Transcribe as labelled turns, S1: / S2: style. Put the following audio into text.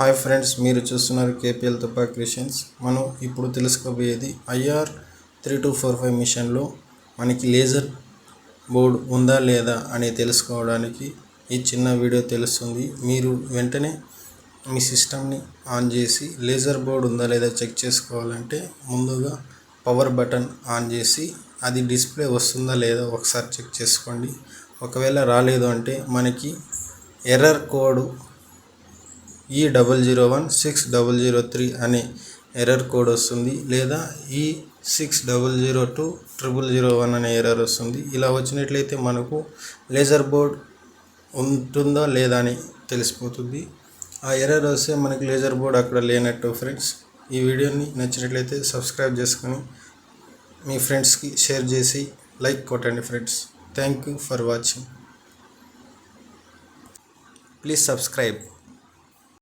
S1: Hi friends, మీరు చూస్తున్నారు KPL తుపా creations. మనం ఇప్పుడు తెలుసుకోబోయేది IR3245 మిషన్లో మనకి లేజర్ బోర్డ్ ఉందా లేదా అని తెలుసుకోవడానికి ఈ చిన్న వీడియో తెలుస్తుంది. మీరు వెంటనే మీ సిస్టమ్ని ఆన్ చేసి లేజర్ బోర్డ్ ఉందా లేదా చెక్ చేసుకోవాలంటే ముందుగా పవర్ బటన్ ఆన్ చేసి అది డిస్ప్లే వస్తుందా లేదా ఒకసారి చెక్ చేసుకోండి. ఒకవేళ రాలేదు అంటే మనకి ఎర్రర్ కోడ్ E001603 అనే ఎర్రర్ కోడ్ వస్తుంది, లేదా E60020001 అనే ఎర్రర్ వస్తుంది. ఇలా వచ్చినట్లయితే మనకు లేజర్ బోర్డ్ ఉంటుందా లేదా అని తెలిసిపోతుంది. ఆ ఎర్రర్ వస్తే మనకి లేజర్ బోర్డ్ అక్కడ లేనట్టు ఫ్రెండ్స్. ఈ వీడియోని నచ్చినట్లయితే సబ్స్క్రైబ్ చేసుకొని మీ ఫ్రెండ్స్కి షేర్ చేసి లైక్ కొట్టండి friends. Thank you for watching. Please subscribe.